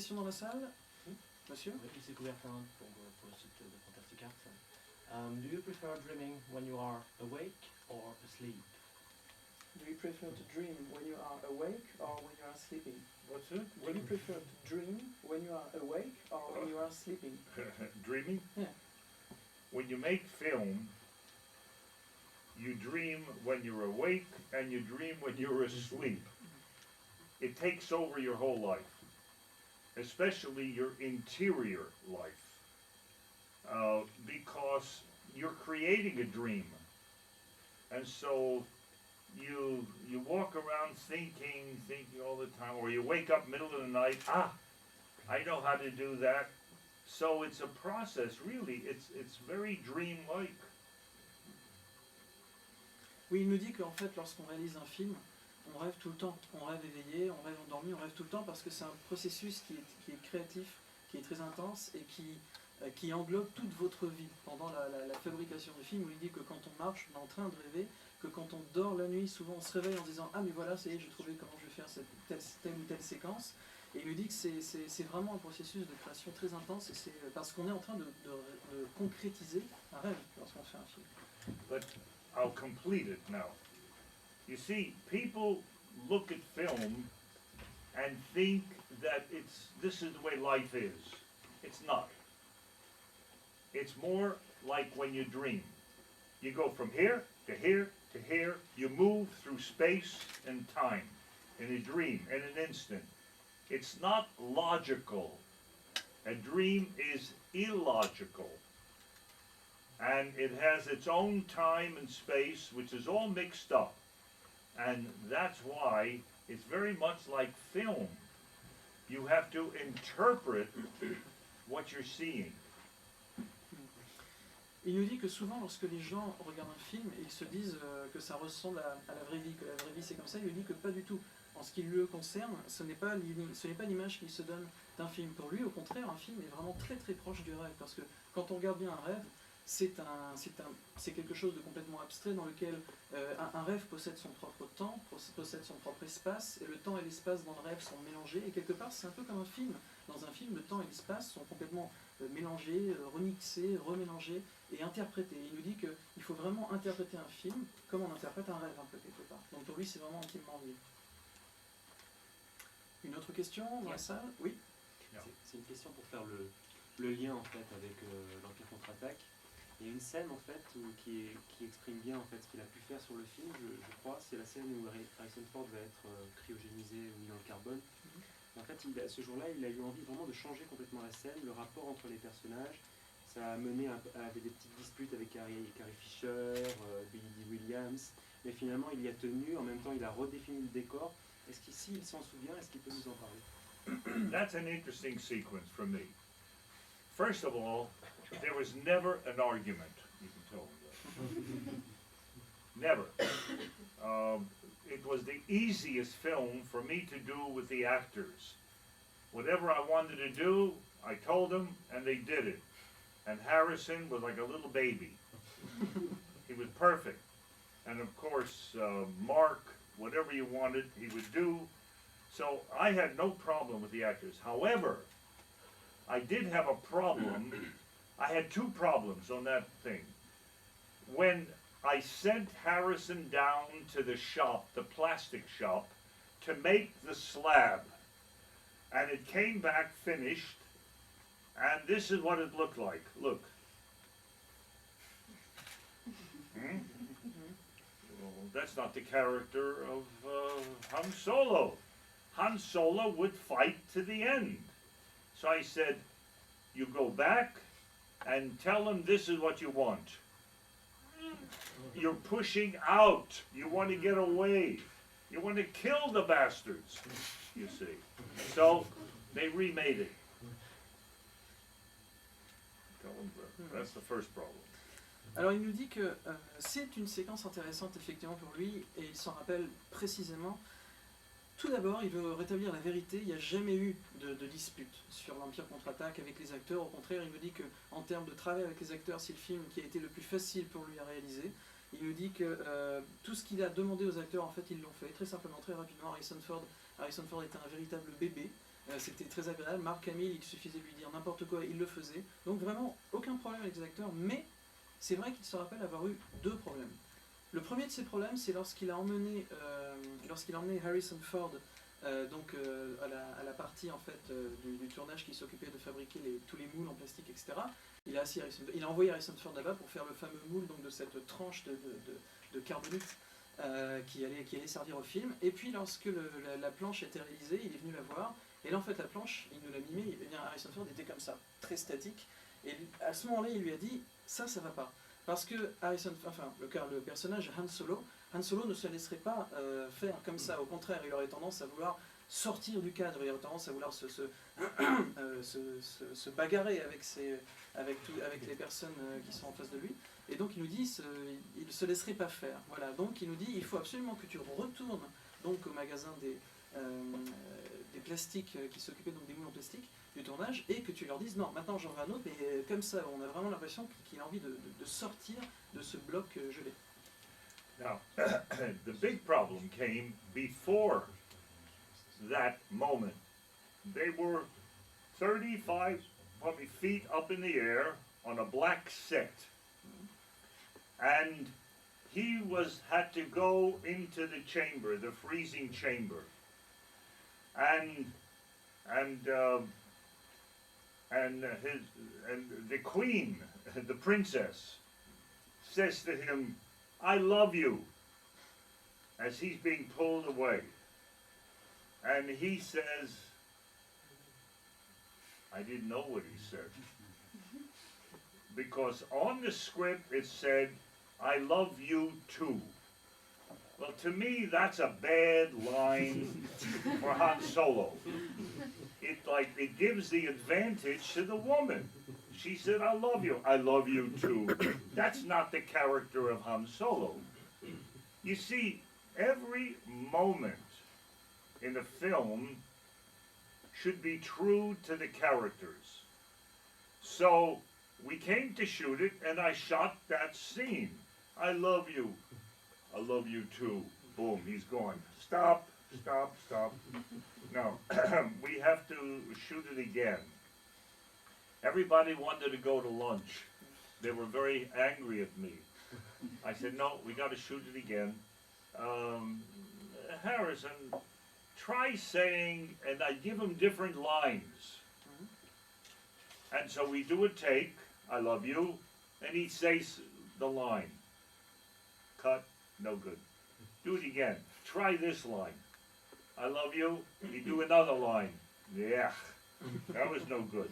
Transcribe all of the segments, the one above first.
questions dans la salle? Monsieur? Oui, c'est Coubertin pour le site de Fantastique. Do you prefer dreaming when you are awake or asleep? Do you prefer to dream when you are awake or when you are sleeping? What's it? Do you prefer to dream when you are awake or when you are sleeping? Dreaming? Yeah. When you make film, you dream when you're awake and you dream when you're asleep. It takes over your whole life, especially your interior life, because you're creating a dream. And so you walk around thinking all the time, or you wake up middle of the night, I know how to do that. So it's a process, really. It's very dream-like. Oui, il nous dit qu'en fait, lorsqu'on réalise un film, on rêve tout le temps. On rêve éveillé, on rêve endormi, on rêve tout le temps parce que c'est un processus qui est créatif, qui est très intense et qui englobe toute votre vie. Pendant la fabrication du film, où il dit que quand on marche, on est en train de rêver, que quand on dort la nuit, souvent on se réveille en se disant « Ah mais voilà, ça y est, j'ai trouvé comment je vais faire telle ou telle séquence ». Et il nous dit que c'est vraiment un processus de création très intense, et c'est parce qu'on est en train de concrétiser un rêve lorsqu'on fait un film. But I'll complete it now. You see, people look at film and think that this is the way life is. It's not. It's more like when you dream. You go from here to here to here. You move through space and time in a dream, in an instant. It's not logical. A dream is illogical. And it has its own time and space, which is all mixed up. And that's why it's very much like film. You have to interpret what you're seeing. Il nous dit que souvent, lorsque les gens regardent un film, ils se disent que ça ressemble à la vraie vie, que la vraie vie c'est comme ça. Il nous dit que pas du tout. En ce qui le concerne, ce n'est pas l'image qu'il se donne d'un film. Pour lui, au contraire, un film est vraiment très très proche du rêve. Parce que quand on regarde bien un rêve, c'est quelque chose de complètement abstrait dans lequel un rêve possède son propre temps, possède son propre espace, et le temps et l'espace dans le rêve sont mélangés. Et quelque part, c'est un peu comme un film. Dans un film, le temps et l'espace sont complètement mélangés, remixés, remélangés et interprétés. Il nous dit qu'il faut vraiment interpréter un film comme on interprète un rêve un peu quelque part. Donc pour lui, c'est vraiment intimement lié. Une autre question dans la salle? Oui. C'est une question pour faire le lien en fait avec l'Empire contre-attaque. Il y a une scène en fait qui exprime bien en fait ce qu'il a pu faire sur le film, je crois, c'est la scène où Harrison Ford va être cryogénisé ou mis dans le carbone. En fait, ce jour-là, il a eu envie vraiment de changer complètement la scène, le rapport entre les personnages. Ça a mené à des petites disputes avec Carrie Fisher, Billy D. Williams, mais finalement il y a tenu, en même temps il a redéfini le décor. Est-ce qu'ici il s'en souvient, est-ce qu'il peut nous en parler? That's an interesting sequence for me. First of all, there was never an argument. You can tell him that. Never. It was the easiest film for me to do with the actors. Whatever I wanted to do, I told them, and they did it. And Harrison was like a little baby. He was perfect. And of course, Mark, whatever you wanted, he would do. So I had no problem with the actors. However, I did have a problem. I had two problems on that thing. When I sent Harrison down to the shop, the plastic shop, to make the slab, and it came back finished, and this is what it looked like. Look. Well, that's not the character of Han Solo. Han Solo would fight to the end. So I said, you go back and tell them this is what you want. You're pushing out. You want to get away. You want to kill the bastards, you see. So they remade it. That's the first problem. Alors il nous dit que c'est une séquence intéressante effectivement pour lui, et il s'en rappelle précisément. Tout d'abord, il veut rétablir la vérité. Il n'y a jamais eu de dispute sur l'Empire contre-attaque avec les acteurs. Au contraire, il nous dit qu'en termes de travail avec les acteurs, c'est le film qui a été le plus facile pour lui à réaliser. Il nous dit que tout ce qu'il a demandé aux acteurs, en fait, ils l'ont fait très simplement, très rapidement. Harrison Ford était un véritable bébé. C'était très agréable. Marc Hamill, il suffisait de lui dire n'importe quoi, il le faisait. Donc vraiment, aucun problème avec les acteurs, mais c'est vrai qu'il se rappelle avoir eu 2 problèmes. Le premier de ces problèmes, c'est lorsqu'il a emmené Harrison Ford à la partie en fait, du tournage qui s'occupait de fabriquer tous les moules en plastique, etc. Il a envoyé Harrison Ford là-bas pour faire le fameux moule donc, de cette tranche de carbonite qui allait servir au film. Et puis lorsque la planche était réalisée, il est venu la voir. Et là en fait la planche, il nous l'a mimé, Harrison Ford était comme ça, très statique. Et à ce moment-là, il lui a dit, ça va pas. Parce que le personnage Han Solo ne se laisserait pas faire comme ça. Au contraire, il aurait tendance à vouloir sortir du cadre, il aurait tendance à vouloir se bagarrer avec les personnes qui sont en face de lui. Et donc il nous dit, il ne se laisserait pas faire. Voilà. Donc il nous dit, il faut absolument que tu retournes donc, au magasin des plastiques qui s'occupaient donc des moules en plastique du tournage et que tu leur dises non, maintenant j'en veux un autre, mais comme ça on a vraiment l'impression qu'il a envie de sortir de ce bloc gelé. Now, the big problem came before that moment. They were 35 probably feet up in the air on a black set. And he had to go into the chamber, the freezing chamber. And the queen, the princess, says to him, I love you, as he's being pulled away. And he says, I didn't know what he said. Because on the script it said, I love you too. Well, to me, that's a bad line for Han Solo. It gives the advantage to the woman. She said, I love you too. That's not the character of Han Solo. You see, every moment in a film should be true to the characters. So we came to shoot it, and I shot that scene. I love you too. Boom, he's gone. Stop. No, we have to shoot it again. Everybody wanted to go to lunch. They were very angry at me. I said, no, we got to shoot it again. Harrison, try saying, and I give him different lines. And so we do a take, I love you, and he says the line. Cut, no good. Do it again. Try this line. I love you. You do another line. Yeah, that was no good.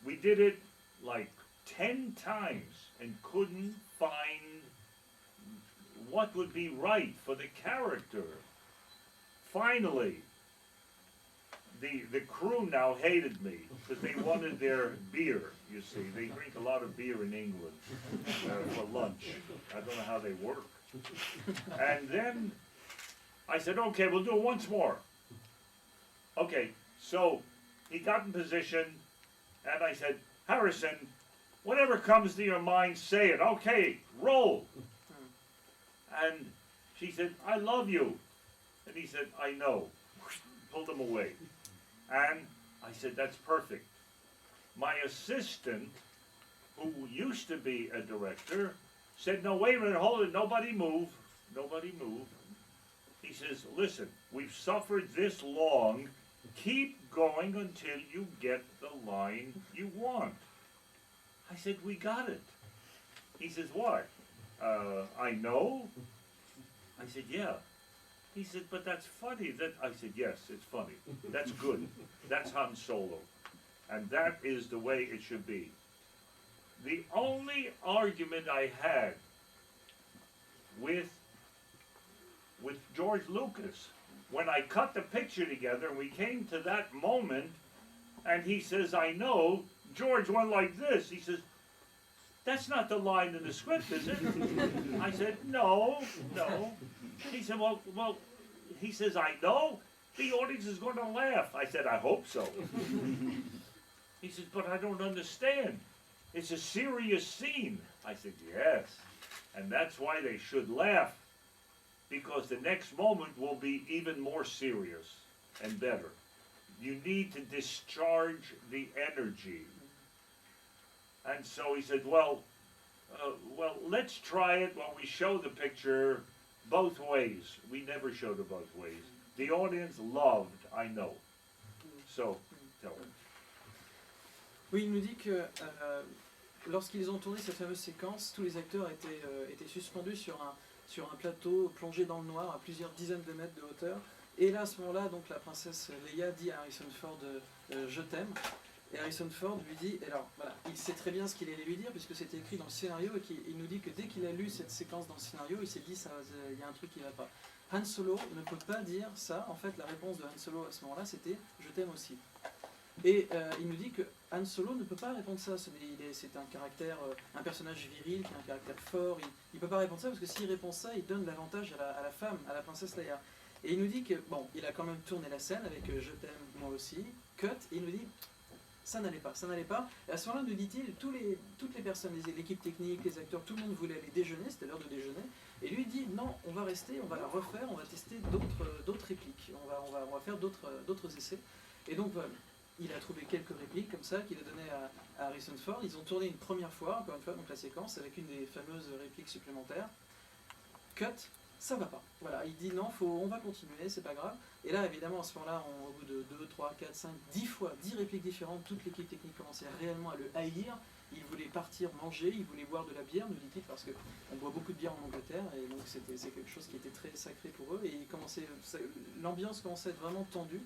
We did it like 10 times and couldn't find what would be right for the character. Finally, the crew now hated me because they wanted their beer, you see. They drink a lot of beer in England for lunch. I don't know how they work. And then I said, okay, we'll do it once more. Okay, so he got in position, and I said, Harrison, whatever comes to your mind, say it. Okay, roll. And she said, I love you. And he said, I know. Pulled him away. And I said, that's perfect. My assistant, who used to be a director, said, no, wait a minute, hold it, nobody move. Nobody move. He says, listen, we've suffered this long. Keep going until you get the line you want. I said, we got it. He says, what? I know? I said, yeah. He said, but that's funny. I said, yes, it's funny. That's good. That's Han Solo. And that is the way it should be. The only argument I had with George Lucas, when I cut the picture together and we came to that moment, and he says, I know, George went like this. He says, that's not the line in the script, is it? I said, no. He said, well, he says, I know, the audience is going to laugh. I said, I hope so. He says, but I don't understand. It's a serious scene. I said, yes, and that's why they should laugh, because the next moment will be even more serious and better. you need to discharge the energy. And so he said, well, let's try it when we show the picture both ways. We never showed it both ways. The audience loved, I know. So, tell me. Oui, il nous dit que lorsqu'ils ont tourné cette fameuse séquence, tous les acteurs étaient suspendus sur un plateau plongé dans le noir à plusieurs dizaines de mètres de hauteur. Et là, à ce moment-là, donc la princesse Leia dit à Harrison Ford je t'aime. Et Harrison Ford lui dit, alors voilà, il sait très bien ce qu'il allait lui dire puisque c'était écrit dans le scénario et il nous dit que dès qu'il a lu cette séquence dans le scénario, il s'est dit il y a un truc qui va pas. Han Solo ne peut pas dire ça. En fait, la réponse de Han Solo à ce moment-là, c'était je t'aime aussi. Et il nous dit que Han Solo ne peut pas répondre ça. C'est un personnage viril qui a un caractère fort. Il ne peut pas répondre ça parce que s'il répond ça, il donne l'avantage à la femme, à la princesse Leia. Et il nous dit que bon, il a quand même tourné la scène avec je t'aime moi aussi, cut. Et il nous dit ça n'allait pas, ça n'allait pas. Et à ce moment-là, nous dit-il, toutes les personnes, l'équipe technique, les acteurs, tout le monde voulait aller déjeuner, c'était l'heure de déjeuner. Et lui il dit non, on va rester, on va la refaire, on va tester d'autres répliques, on va faire d'autres essais. Et donc voilà, il a trouvé quelques répliques comme ça qu'il a donné à Harrison Ford. Ils ont tourné une première fois, encore une fois, donc la séquence avec une des fameuses répliques supplémentaires. Cut, ça va pas. Voilà, il dit non, on va continuer, c'est pas grave. Et là, évidemment, à ce moment-là, au bout de 2, 3, 4, 5, 10 fois, 10 répliques différentes, toute l'équipe technique commençait réellement à le haïr. Il voulait partir manger, il voulait boire de la bière, nous dit-il, parce qu'on boit beaucoup de bière en Angleterre, et donc c'est quelque chose qui était très sacré pour eux. Et l'ambiance commençait à être vraiment tendue.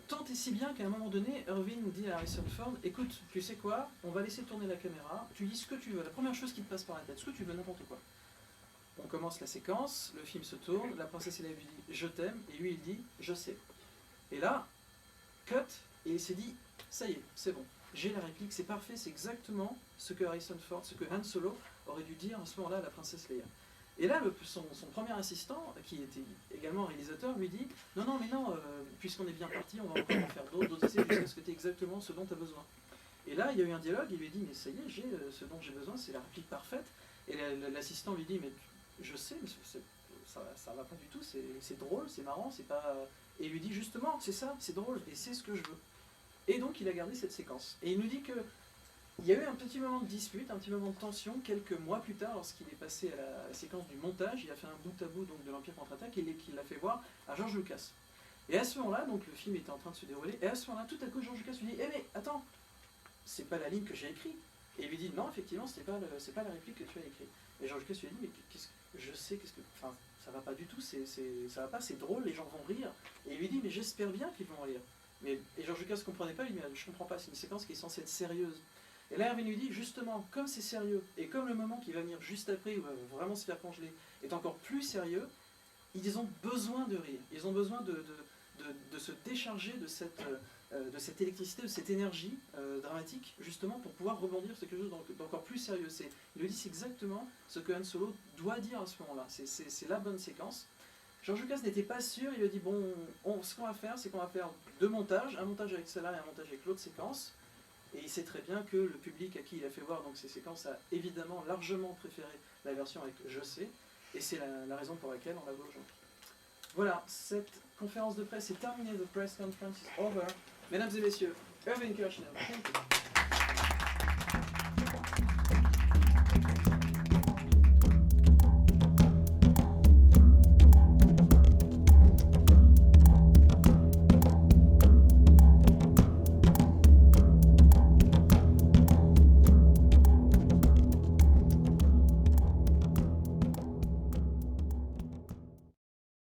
Tant et si bien qu'à un moment donné, Irvin nous dit à Harrison Ford, écoute, tu sais quoi, on va laisser tourner la caméra, tu dis ce que tu veux, la première chose qui te passe par la tête, ce que tu veux, n'importe quoi. On commence la séquence, le film se tourne, la princesse Leia lui dit je t'aime, et lui il dit je sais. Et là, cut, et il s'est dit ça y est, c'est bon, j'ai la réplique, c'est parfait, c'est exactement ce que Harrison Ford, ce que Han Solo aurait dû dire à ce moment-là à la princesse Leia. Et là, son premier assistant, qui était également réalisateur, lui dit non, mais non, puisqu'on est bien parti, on va encore en faire d'autres essais jusqu'à ce que tu aies exactement ce dont tu as besoin. Et là, il y a eu un dialogue, il lui a dit mais ça y est, j'ai ce dont j'ai besoin, c'est la réplique parfaite. Et l'assistant lui dit mais je sais, mais ça va pas du tout, c'est drôle, c'est marrant, c'est pas... Et il lui dit justement, c'est ça, c'est drôle, et c'est ce que je veux. Et donc il a gardé cette séquence. Et il nous dit que il y a eu un petit moment de dispute, un petit moment de tension, quelques mois plus tard, lorsqu'il est passé à la séquence du montage, il a fait un bout à bout donc, de l'Empire contre-attaque, et qu'il l'a fait voir à George Lucas. Et à ce moment-là, donc le film était en train de se dérouler, et à ce moment-là, tout à coup, George Lucas lui dit « Eh mais attends, c'est pas la ligne que j'ai écrite !» Et il lui dit « Non, effectivement, c'est pas la réplique que tu as écrite. » Et George Lucas lui dit « Mais je sais, enfin, ça va pas du tout, ça va pas, c'est drôle, les gens vont rire. » Et il lui dit « Mais j'espère bien qu'ils vont rire. » Et George Lucas ne comprenait pas, il lui dit « Je comprends pas, c'est une séquence qui est censée être sérieuse. » Et là, Irvin lui dit, justement, comme c'est sérieux, et comme le moment qui va venir juste après, où il va vraiment se faire congeler, est encore plus sérieux, ils ont besoin de rire. Ils ont besoin de se décharger de cette électricité, de cette énergie dramatique, justement, pour pouvoir rebondir sur quelque chose d'encore plus sérieux. Il lui dit, c'est exactement ce que Han Solo doit dire à ce moment-là. C'est la bonne séquence. George Lucas n'était pas sûr, il lui a dit, bon, ce qu'on va faire, c'est qu'on va faire deux montages, un montage avec celle-là et un montage avec l'autre séquence. Et il sait très bien que le public à qui il a fait voir donc, ces séquences a évidemment largement préféré la version avec je sais, et c'est la raison pour laquelle on la voit aujourd'hui. Voilà, cette conférence de presse est terminée, the press conference is over. Mesdames et messieurs, Irvin Kershner.